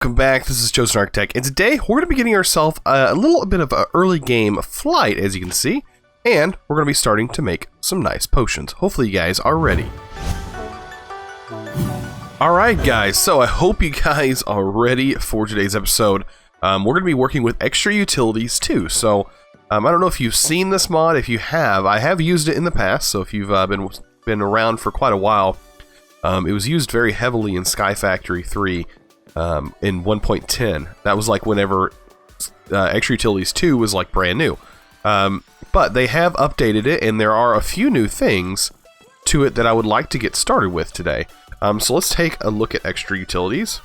Welcome back, this is ChosenArchitect, and today we're going to be getting ourselves a little bit of an early game flight, as you can see, and we're going to be starting to make some nice potions. Hopefully you guys are ready. Alright guys, so I hope you guys are ready for today's episode. We're going to be working with extra utilities too, so I don't know if you've seen this mod. If you have, I have used it in the past, so if you've been around for quite a while, it was used very heavily in Sky Factory 3. In 1.10. That was like whenever Extra Utilities 2 was like brand new. But they have updated it, and there are a few new things to it that I would like to get started with today. So let's take a look at Extra Utilities.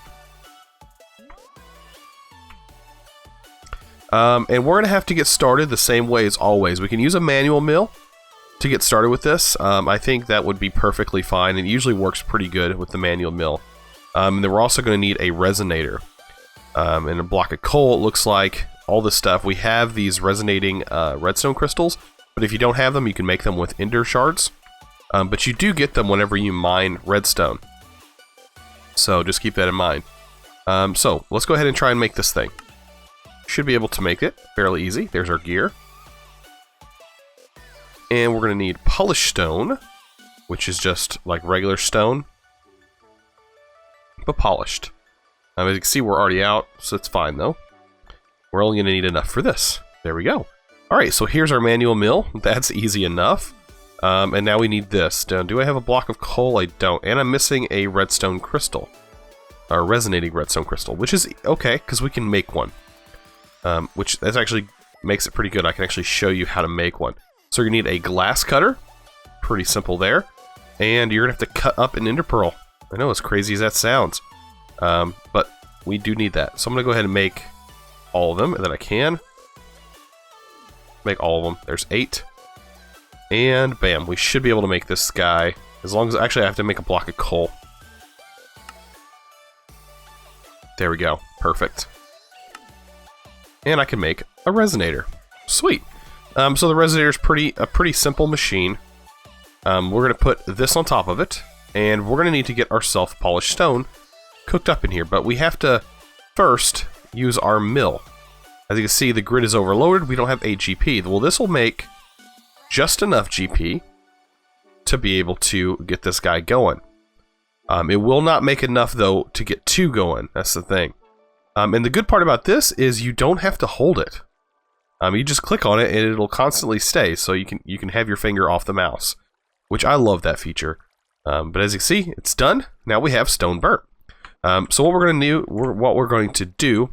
And we're going to have to get started the same way as always. We can use a manual mill to get started with this. I think that would be perfectly fine. It usually works pretty good with the manual mill. And then we're also going to need a resonator and a block of coal. It looks like all this stuff. We have these resonating redstone crystals, but if you don't have them, you can make them with ender shards. But you do get them whenever you mine redstone. So just keep that in mind. So let's go ahead and try and make this thing. Should be able to make it fairly easy. There's our gear. And we're going to need polished stone, which is just like regular stone, but polished. As you can see, we're already out, so it's fine though. We're only going to need enough for this. There we go. Alright, so here's our manual mill. That's easy enough. And now we need this. Do I have a block of coal? I don't. And I'm missing a redstone crystal. A resonating redstone crystal, which is okay, because we can make one. Which that actually makes it pretty good. I can actually show you how to make one. So you're going to need a glass cutter. Pretty simple there. And you're going to have to cut up an ender pearl. I know, as crazy as that sounds, but we do need that. So I'm going to go ahead and make all of them, and then I can make all of them. There's 8. And bam, we should be able to make this guy, as long as, actually I have to make a block of coal. There we go, perfect. And I can make a resonator. Sweet. So the resonator is a pretty simple machine. We're going to put this on top of it. And we're going to need to get our self-polished stone cooked up in here. But we have to first use our mill. As you can see, the grid is overloaded. We don't have 8 GP. Well, this will make just enough GP to be able to get this guy going. It will not make enough, though, to get 2 going. That's the thing. And the good part about this is you don't have to hold it. You just click on it, and it'll constantly stay. So you can have your finger off the mouse, which I love that feature. But as you can see, it's done. Now we have stone burnt. So what we're going to do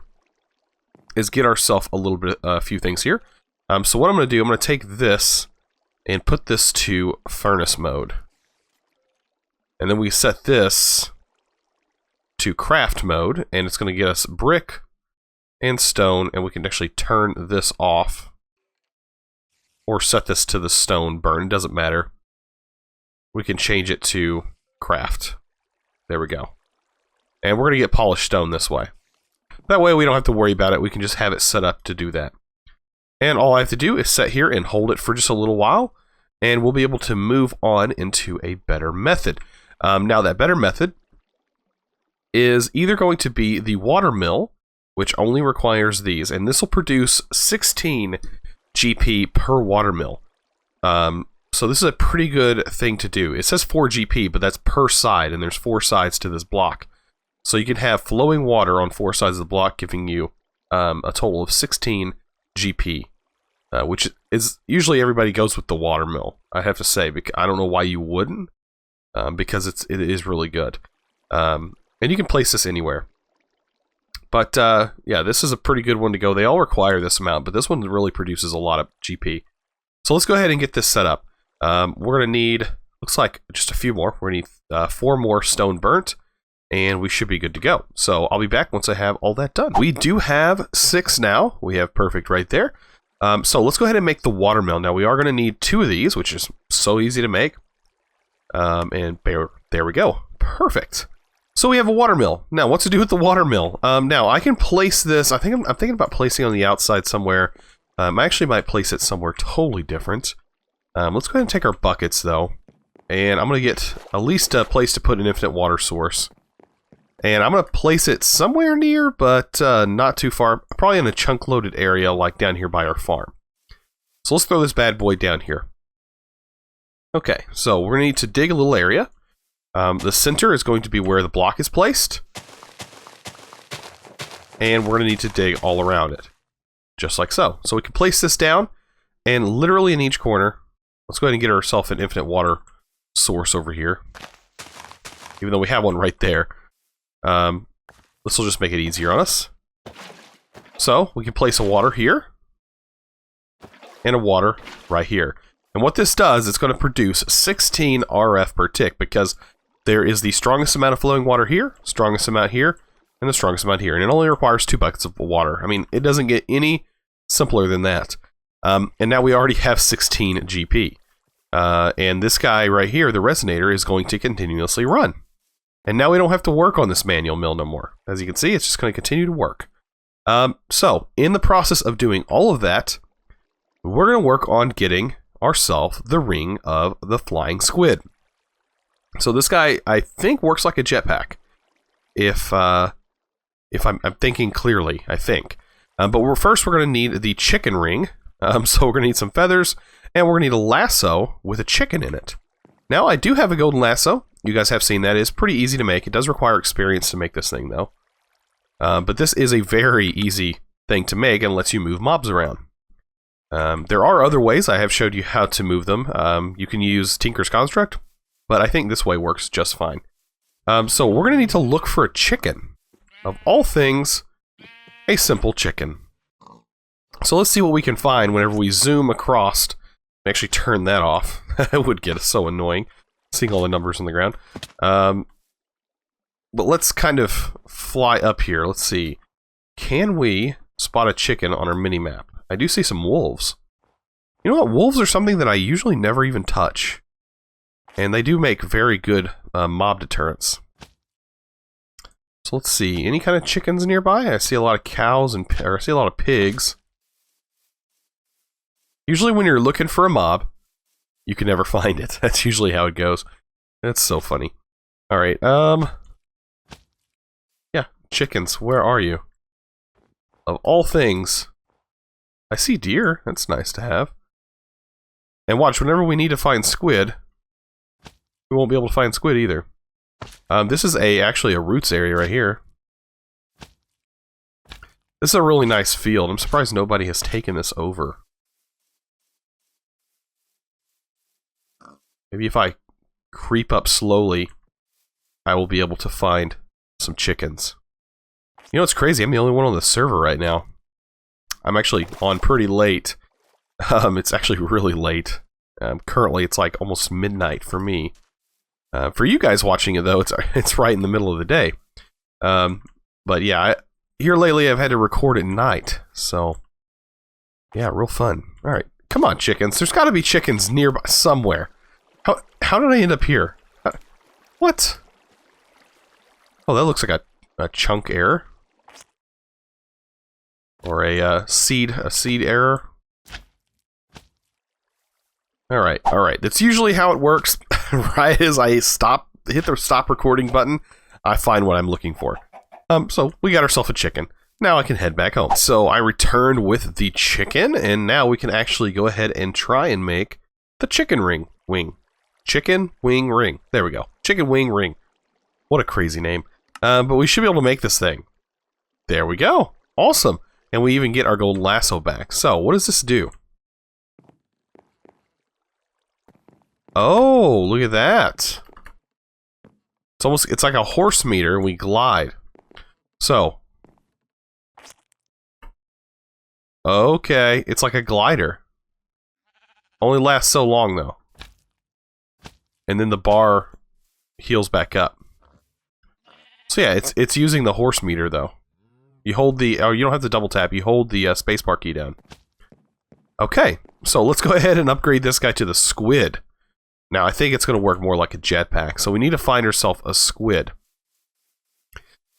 is get ourselves a few things here. So what I'm going to do, I'm going to take this and put this to furnace mode, and then we set this to craft mode, and it's going to get us brick and stone, and we can actually turn this off or set this to the stone burn. It doesn't matter. We can change it to craft. There we go. And we're going to get polished stone this way. That way we don't have to worry about it. We can just have it set up to do that. And all I have to do is sit here and hold it for just a little while, and we'll be able to move on into a better method. Now that better method is either going to be the Watermill, which only requires these, and this will produce 16 GP per Watermill. So this is a pretty good thing to do. It says 4 GP, but that's per side, and there's 4 sides to this block. So you can have flowing water on 4 sides of the block, giving you a total of 16 GP, which is usually everybody goes with the Watermill. I have to say, because I don't know why you wouldn't, because it is really good, and you can place this anywhere. But yeah, this is a pretty good one to go. They all require this amount, but this one really produces a lot of GP. So let's go ahead and get this set up. We're going to need, looks like just a few more. We're going to need 4 more stone burnt, and we should be good to go. So I'll be back once I have all that done. We do have 6 now. We have perfect right there. So let's go ahead and make the Watermill. Now we are going to need 2 of these, which is so easy to make. And there we go. Perfect. So we have a Watermill. Now what to do with the Watermill? Now I can place this, I'm thinking about placing it on the outside somewhere. I actually might place it somewhere totally different. Let's go ahead and take our buckets though, and I'm going to get at least a place to put an infinite water source. And I'm going to place it somewhere near, but not too far. Probably in a chunk-loaded area like down here by our farm. So let's throw this bad boy down here. Okay, so we're going to need to dig a little area. The center is going to be where the block is placed. And we're going to need to dig all around it. Just like so. So we can place this down, and literally in each corner, let's go ahead and get ourselves an infinite water source over here. Even though we have one right there. This will just make it easier on us. So, we can place a water here. And a water right here. And what this does, it's going to produce 16 RF per tick, because there is the strongest amount of flowing water here, strongest amount here, and the strongest amount here. And it only requires 2 buckets of water. I mean, it doesn't get any simpler than that. And now we already have 16 GP. And this guy right here, the resonator, is going to continuously run. And now we don't have to work on this manual mill no more. As you can see, it's just going to continue to work. So, in the process of doing all of that, we're going to work on getting ourselves the ring of the flying squid. So this guy, I think, works like a jetpack. If I'm thinking clearly, I think. But first we're going to need the chicken ring. So we're going to need some feathers, and we're going to need a lasso with a chicken in it. Now, I do have a golden lasso. You guys have seen that. It's pretty easy to make. It does require experience to make this thing, though. But this is a very easy thing to make and lets you move mobs around. There are other ways. I have showed you how to move them. You can use Tinker's Construct, but I think this way works just fine. So we're going to need to look for a chicken. Of all things, a simple chicken. So let's see what we can find whenever we zoom across. Actually turn that off. It would get so annoying, seeing all the numbers on the ground. But let's kind of fly up here. Let's see. Can we spot a chicken on our mini-map? I do see some wolves. You know what? Wolves are something that I usually never even touch. And they do make very good mob deterrents. So let's see. Any kind of chickens nearby? I see a lot of cows and I see a lot of pigs. Usually when you're looking for a mob, you can never find it. That's usually how it goes. That's so funny. Alright, yeah, chickens, where are you? Of all things, I see deer. That's nice to have. And watch, whenever we need to find squid, we won't be able to find squid either. This is actually a roots area right here. This is a really nice field. I'm surprised nobody has taken this over. Maybe if I creep up slowly, I will be able to find some chickens. You know, it's crazy. I'm the only one on the server right now. I'm actually on pretty late. It's actually really late. Currently, it's like almost midnight for me. For you guys watching it, though, it's right in the middle of the day. But yeah, here lately I've had to record at night. So, yeah, real fun. All right, come on, chickens. There's got to be chickens nearby somewhere. How did I end up here? What? Oh, that looks like a chunk error. Or a seed error. Alright. That's usually how it works. Right as I hit the stop recording button, I find what I'm looking for. So we got ourselves a chicken. Now I can head back home. So I returned with the chicken, and now we can actually go ahead and try and make the chicken wing. Chicken wing ring. There we go. Chicken wing ring. What a crazy name. But we should be able to make this thing. There we go. Awesome. And we even get our golden lasso back. So, what does this do? Oh, look at that. It's like a horse meter, and we glide. So. Okay, it's like a glider. Only lasts so long, though. And then the bar heals back up. So yeah, it's using the horse meter, though. You hold the... Oh, you don't have to double tap. You hold the spacebar key down. Okay, so let's go ahead and upgrade this guy to the squid. Now, I think it's going to work more like a jetpack. So we need to find ourselves a squid.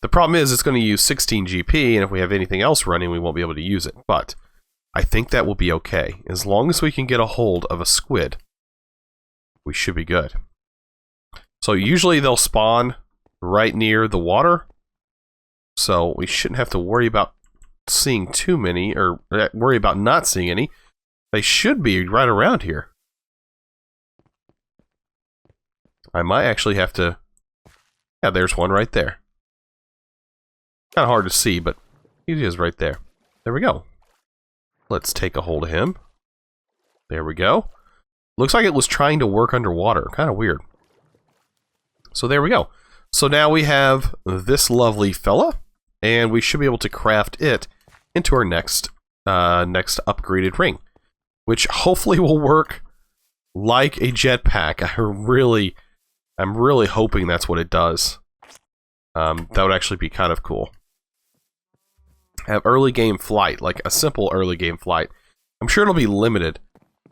The problem is it's going to use 16 GP, and if we have anything else running, we won't be able to use it. But I think that will be okay. As long as we can get a hold of a squid, we should be good. So usually they'll spawn right near the water. So we shouldn't have to worry about seeing too many, or worry about not seeing any. They should be right around here. I might actually have to... Yeah, there's one right there. Kind of hard to see, but he is right there. There we go. Let's take a hold of him. There we go. Looks like it was trying to work underwater. Kind of weird. So there we go. So now we have this lovely fella, and we should be able to craft it into our next upgraded ring, which hopefully will work like a jetpack. I'm really hoping that's what it does. That would actually be kind of cool. Have early game flight, like a simple early game flight. I'm sure it'll be limited.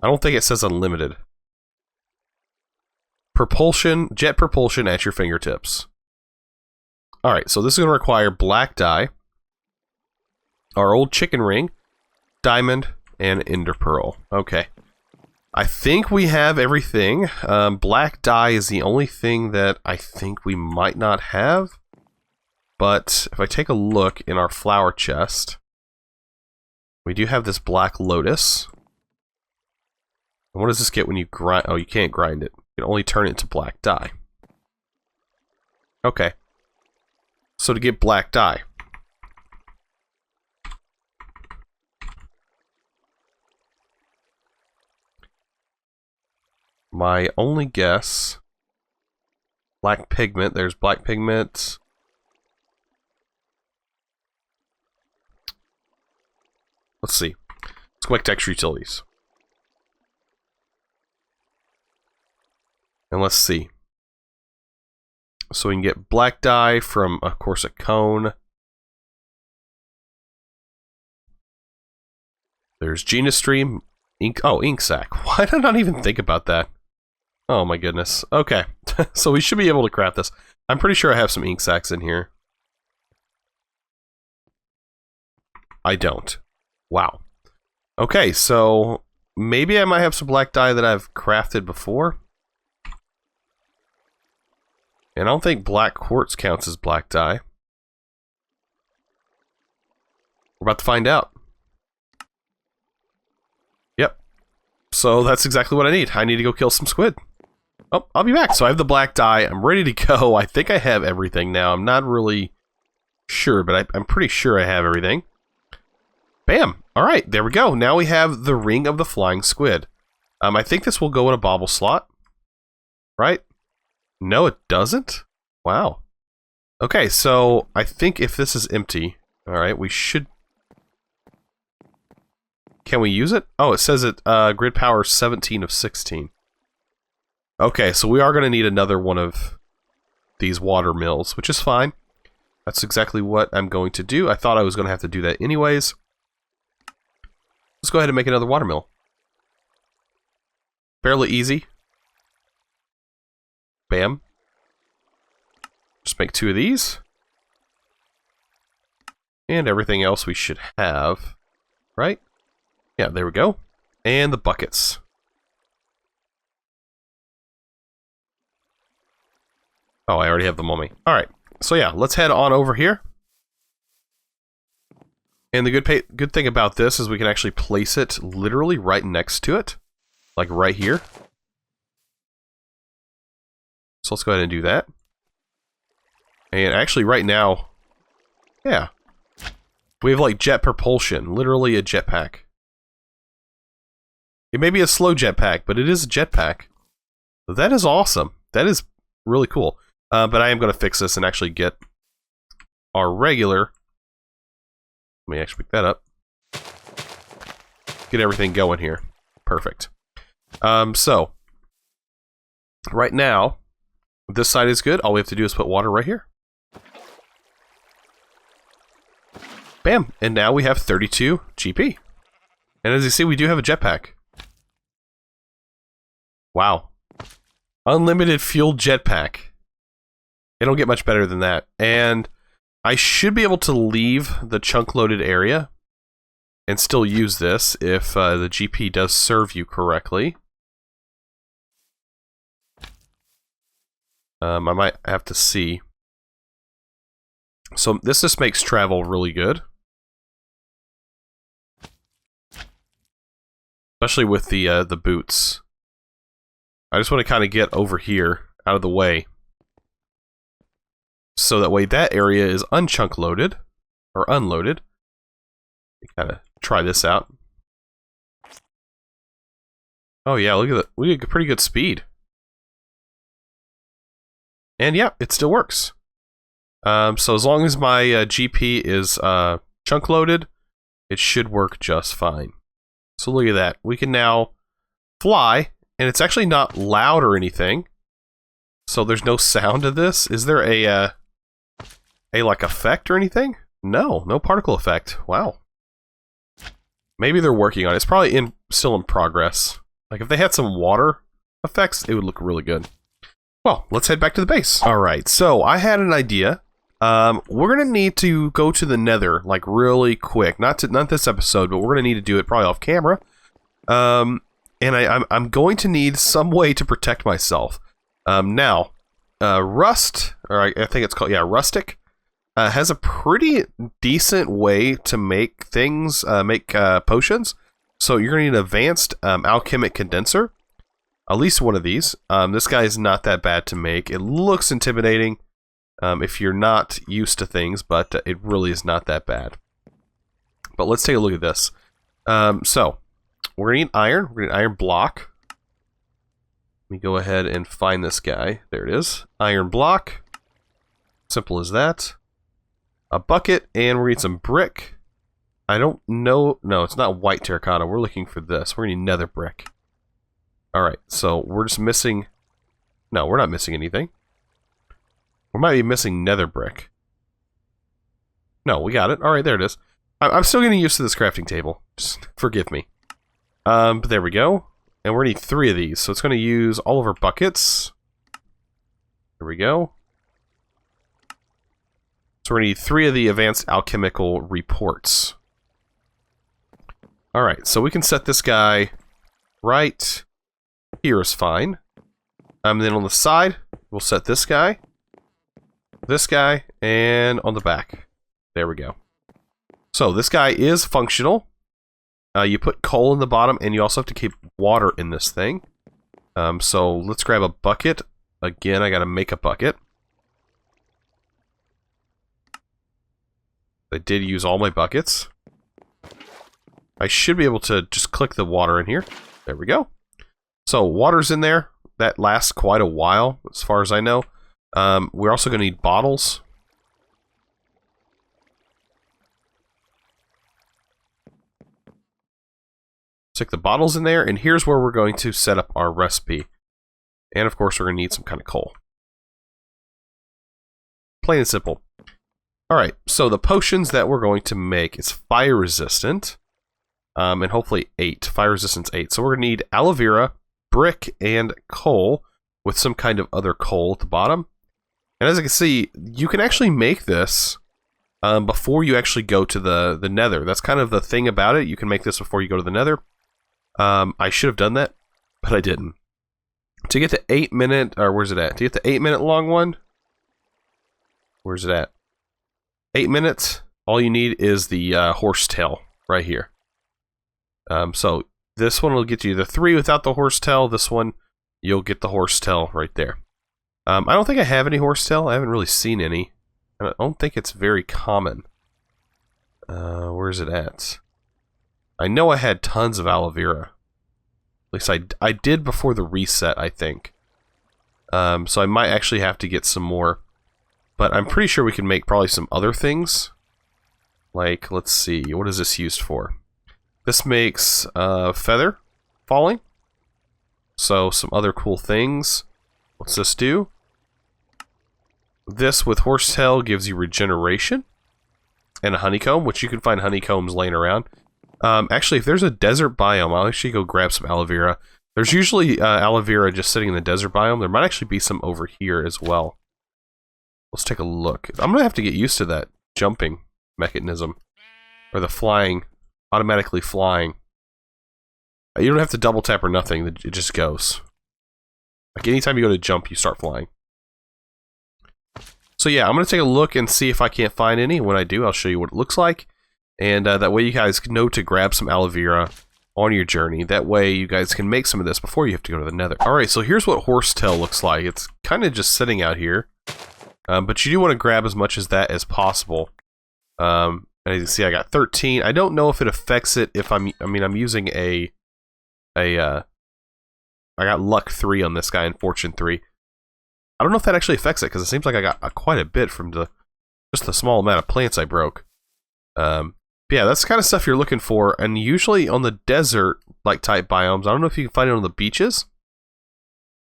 I don't think it says unlimited. Propulsion, jet propulsion at your fingertips. Alright, so this is going to require black dye, our old chicken ring, diamond, and ender pearl. Okay. I think we have everything. Black dye is the only thing that I think we might not have. But if I take a look in our flower chest, we do have this black lotus. And what does this get when you grind? Oh, you can't grind it. You can only turn it into black dye. Okay. So to get black dye, my only guess, black pigment, there's black pigment. Let's see. Let's go back to extra utilities. And let's see. So we can get black dye from, of course, a cone. There's Genius Stream. Ink. Oh, ink sac. Why did I not even think about that? Oh my goodness. Okay. So we should be able to craft this. I'm pretty sure I have some ink sacs in here. I don't. Wow. Okay, so maybe I might have some black dye that I've crafted before. And I don't think black quartz counts as black dye. We're about to find out. Yep. So that's exactly what I need. I need to go kill some squid. Oh, I'll be back. So I have the black dye. I'm ready to go. I think I have everything now. I'm not really sure, but I'm pretty sure I have everything. Bam! Alright, there we go. Now we have the Ring of the Flying Squid. I think this will go in a bauble slot. Right? No, it doesn't? Wow. Okay, so I think if this is empty, alright, we should... Can we use it? Oh, it says it, grid power 17 of 16. Okay, so we are going to need another one of these water mills, which is fine. That's exactly what I'm going to do. I thought I was going to have to do that anyways. Let's go ahead and make another watermill. Fairly easy. Bam. Just make 2 of these. And everything else we should have. Right? Yeah, there we go. And the buckets. Oh, I already have them on me. Alright. So yeah, let's head on over here. And the good thing about this is we can actually place it literally right next to it. Like right here. So let's go ahead and do that. And actually right now, yeah. We have like jet propulsion. Literally a jetpack. It may be a slow jetpack, but it is a jetpack. That is awesome. That is really cool. But I am going to fix this and actually get our regular... Let me actually pick that up. Get everything going here. Perfect. So, right now, this side is good. All we have to do is put water right here. Bam! And now we have 32 GP. And as you see, we do have a jetpack. Wow. Unlimited fuel jetpack. It don't get much better than that. And I should be able to leave the chunk-loaded area and still use this if the GP does serve you correctly. I might have to see. So this just makes travel really good. Especially with the boots. I just want to kind of get over here, out of the way. So that way that area is unchunk loaded, or unloaded. Kind of try this out. Oh yeah, look at that. We get pretty good speed. And yeah, it still works. So as long as my GP is chunk loaded, it should work just fine. So look at that. We can now fly, and it's actually not loud or anything. So there's no sound to this. Is there a like effect or anything? No, no particle effect. Wow. Maybe they're working on it. It's probably still in progress. Like if they had some water effects, it would look really good. Well, let's head back to the base. All right, so I had an idea. We're gonna need to go to the Nether like really quick. Not this episode, but we're gonna need to do it probably off camera. And I'm going to need some way to protect myself. Now, Rust, or I think it's called, yeah, Rustic, has a pretty decent way to make things, potions. So you're gonna need an advanced alchemic condenser. At least one of these. This guy is not that bad to make. It looks intimidating if you're not used to things, but it really is not that bad. But let's take a look at this. So, we're going to need iron. We're going to need an iron block. Let me go ahead and find this guy. There it is. Iron block. Simple as that. A bucket, and we're going to need some brick. I don't know. No, it's not white terracotta. We're looking for this. We're going to need nether brick. Alright, so we're just missing... No, we're not missing anything. We might be missing nether brick. No, we got it. Alright, there it is. I'm still getting used to this crafting table. Just forgive me. But there we go. And we're going to need 3 of these. So it's going to use all of our buckets. There we go. So we're going to need 3 of the advanced alchemical reports. Alright, so we can set this guy right... here is fine. And then on the side, we'll set this guy, and on the back. There we go. So this guy is functional. You put coal in the bottom, and you also have to keep water in this thing. So let's grab a bucket. Again, I gotta make a bucket. I did use all my buckets. I should be able to just click the water in here. There we go. So, water's in there. That lasts quite a while, as far as I know. We're also going to need bottles. Stick the bottles in there, and here's where we're going to set up our recipe. And, of course, we're going to need some kind of coal. Plain and simple. Alright, so the potions that we're going to make is fire resistant. And hopefully 8. Fire resistance 8. So we're going to need aloe vera, brick, and coal with some kind of other coal at the bottom. And as you can see, you can actually make this before you actually go to the nether. That's kind of the thing about it. You can make this before you go to the nether. I should have done that, but I didn't. To get the 8-minute, or where's it at? To get the 8-minute long one, where's it at? 8 minutes, all you need is the horsetail right here. So this one will get you the 3 without the horsetail. This one, you'll get the horsetail right there. I don't think I have any horsetail. I haven't really seen any. And I don't think it's very common. Where's it at? I know I had tons of aloe vera. At least I did before the reset, I think. So I might actually have to get some more. But I'm pretty sure we can make probably some other things. Like, let's see, what is this used for? This makes feather falling. So some other cool things. What's this do? This with horsetail gives you regeneration. And a honeycomb, which you can find honeycombs laying around. Actually, if there's a desert biome, I'll actually go grab some aloe vera. There's usually aloe vera just sitting in the desert biome. There might actually be some over here as well. Let's take a look. I'm going to have to get used to that jumping mechanism. Or the flying, automatically flying. You don't have to double tap or nothing, it just goes. Like anytime you go to jump, you start flying. So yeah, I'm going to take a look and see if I can't find any. When I do, I'll show you what it looks like. And that way you guys know to grab some aloe vera on your journey. That way you guys can make some of this before you have to go to the nether. Alright, so here's what horsetail looks like. It's kind of just sitting out here. But you do want to grab as much as that as possible. As you can see, I got 13. I don't know if it affects it if I'm using I got luck 3 on this guy and fortune 3. I don't know if that actually affects it, because it seems like I got quite a bit from just the small amount of plants I broke. Yeah, that's the kind of stuff you're looking for, and usually on the desert like type biomes. I don't know if you can find it on the beaches,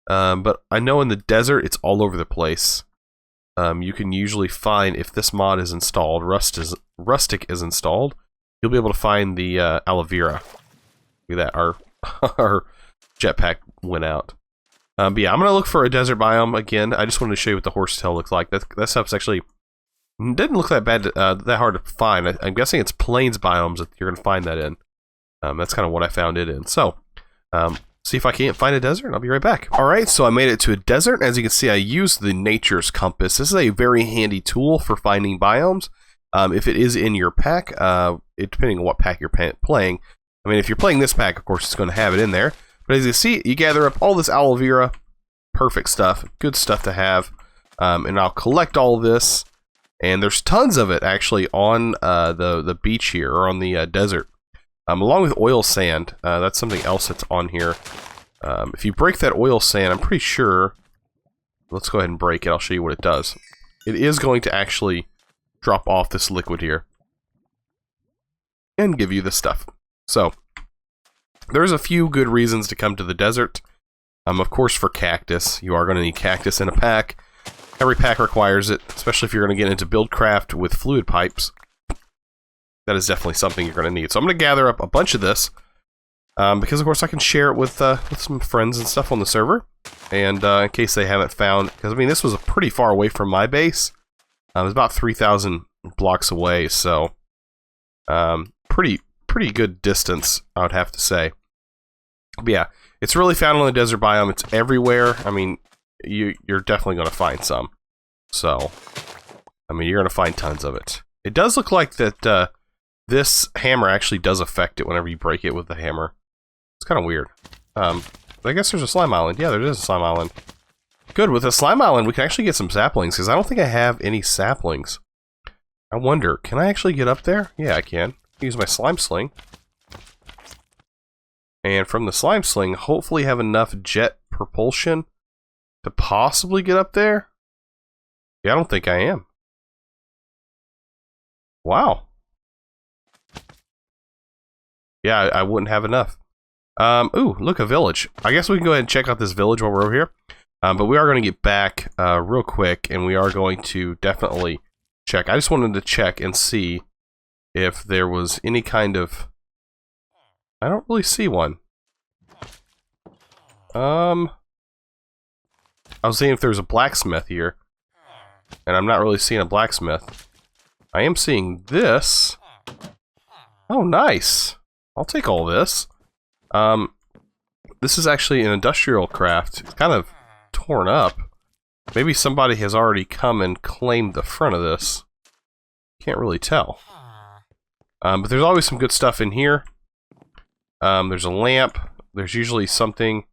but I know in the desert it's all over the place. You can usually find, if this mod is installed, Rustic is installed, you'll be able to find the aloe vera. Look at that, our jetpack went out. But yeah, I'm going to look for a desert biome again. I just wanted to show you what the horsetail looks like. That stuff's actually didn't look that bad, that hard to find. I'm guessing it's plains biomes that you're going to find that in. That's kind of what I found it in. So, see if I can't find a desert, and I'll be right back. Alright, so I made it to a desert. As you can see, I used the Nature's Compass. This is a very handy tool for finding biomes. If it is in your pack, depending on what pack you're playing. I mean, if you're playing this pack, of course, it's going to have it in there. But as you see, you gather up all this aloe vera. Perfect stuff. Good stuff to have. And I'll collect all of this. And there's tons of it, actually, on the beach here, or on the desert. Along with oil sand. That's something else that's on here. If you break that oil sand, I'm pretty sure... Let's go ahead and break it. I'll show you what it does. It is going to actually drop off this liquid here. And give you this stuff. So... There's a few good reasons to come to the desert. Of course, for cactus. You are going to need cactus in a pack. Every pack requires it, especially if you're going to get into Buildcraft with fluid pipes. That is definitely something you're going to need. So I'm going to gather up a bunch of this. Because, of course, I can share it with some friends and stuff on the server. And in case they haven't found... Because, I mean, this was pretty far away from my base. It was about 3,000 blocks away, so... Pretty good distance, I would have to say. But yeah, it's really found on the desert biome. It's everywhere. I mean, you're definitely going to find some. So, I mean, you're going to find tons of it. It does look like that this hammer actually does affect it whenever you break it with the hammer. It's kind of weird. But I guess there's a slime island. Yeah, there is a slime island. Good, with a slime island, we can actually get some saplings, because I don't think I have any saplings. I wonder, can I actually get up there? Yeah, I can. Use my slime sling. And from the slime sling, hopefully have enough jet propulsion to possibly get up there. Yeah, I don't think I am. Wow. Yeah, I wouldn't have enough. Ooh, look, a village. I guess we can go ahead and check out this village while we're over here. But we are going to get back real quick, and we are going to definitely check. I just wanted to check and see if there was any kind of... I don't really see one. I was seeing if there's a blacksmith here. And I'm not really seeing a blacksmith. I am seeing this. Oh, nice. I'll take all this. This is actually an industrial craft. It's kind of torn up. Maybe somebody has already come and claimed the front of this. Can't really tell. But there's always some good stuff in here. There's a lamp. There's usually something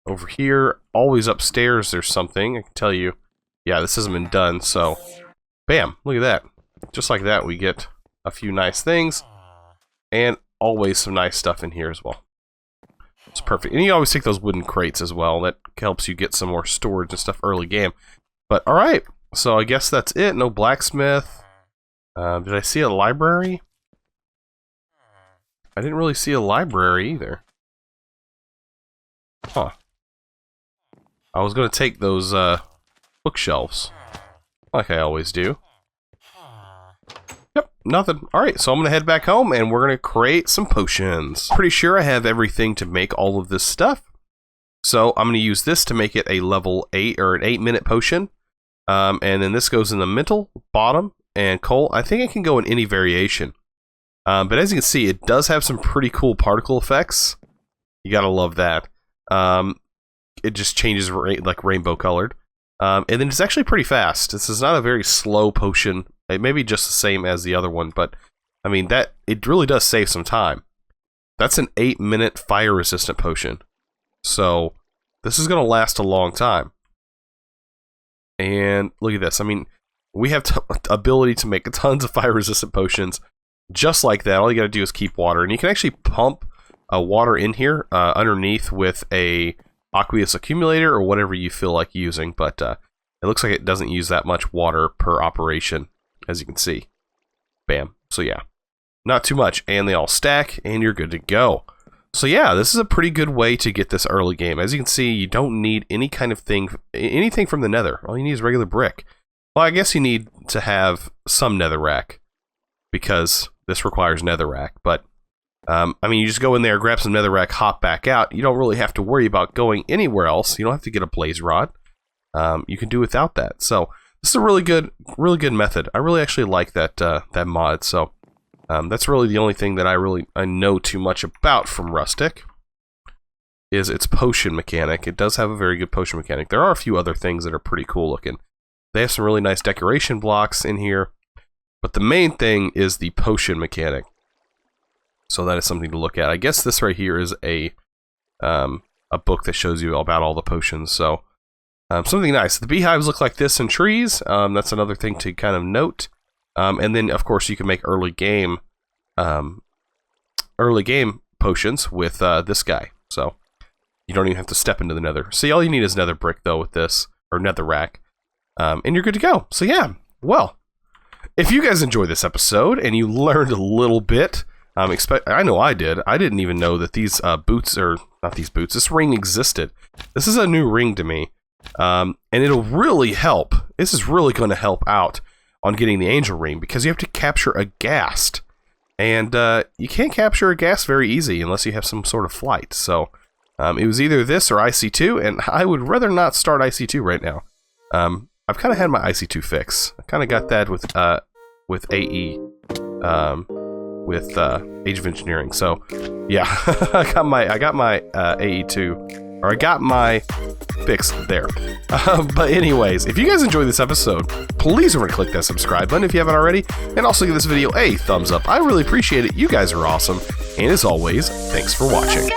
over here. Always upstairs there's something. I can tell you. Yeah, this hasn't been done, so... Bam! Look at that. Just like that, we get a few nice things. And always some nice stuff in here as well. It's perfect. And you always take those wooden crates as well. That helps you get some more storage and stuff early game. But, alright. So I guess that's it. No blacksmith. Did I see a library? I didn't really see a library either. Huh. I was going to take those bookshelves. Like I always do. Yep, nothing. Alright, so I'm going to head back home and we're going to create some potions. Pretty sure I have everything to make all of this stuff. So I'm going to use this to make it a level 8 or an 8-minute potion. And then this goes in the middle, bottom, and coal. I think it can go in any variation. But as you can see, it does have some pretty cool particle effects. You gotta love that. It just changes like rainbow colored. And then it's actually pretty fast. This is not a very slow potion. It may be just the same as the other one, but I mean, it really does save some time. That's an 8-minute fire-resistant potion. So this is going to last a long time. And look at this. I mean, we have ability to make tons of fire-resistant potions just like that. All you got to do is keep water. And you can actually pump water in here underneath with a aqueous accumulator or whatever you feel like using. But it looks like it doesn't use that much water per operation, as you can see. Bam. So yeah, not too much. And they all stack, and you're good to go. So yeah, this is a pretty good way to get this early game. As you can see, you don't need any kind of anything from the nether. All you need is regular brick. Well, I guess you need to have some netherrack, because this requires netherrack. But, I mean, you just go in there, grab some netherrack, hop back out. You don't really have to worry about going anywhere else. You don't have to get a blaze rod. You can do without that. So this is a really good method. I really actually like that mod. So that's really the only thing that I know too much about from Rustic, is its potion mechanic. It does have a very good potion mechanic. There are a few other things that are pretty cool looking. They have some really nice decoration blocks in here, but the main thing is the potion mechanic. So that is something to look at. I guess this right here is a book that shows you about all the potions. So something nice. The beehives look like this in trees. That's another thing to kind of note. And then, of course, you can make early game potions with this guy. So you don't even have to step into the nether. See, all you need is nether brick, though, with this, or netherrack. And you're good to go. So yeah, well, if you guys enjoyed this episode and you learned a little bit, I know I did. I didn't even know that these this ring existed. This is a new ring to me. And it'll really help. This is really going to help out on getting the angel ring, because you have to capture a ghast. And you can't capture a ghast very easy unless you have some sort of flight. So it was either this or IC2, and I would rather not start IC2 right now. I've kind of had my IC2 fix. I kind of got that with AE, with Age of Engineering. So yeah, I got my AE2, or I got my fix there. But anyways, if you guys enjoyed this episode, please remember to click that subscribe button if you haven't already, and also give this video a thumbs up. I really appreciate it. You guys are awesome, and as always, thanks for watching.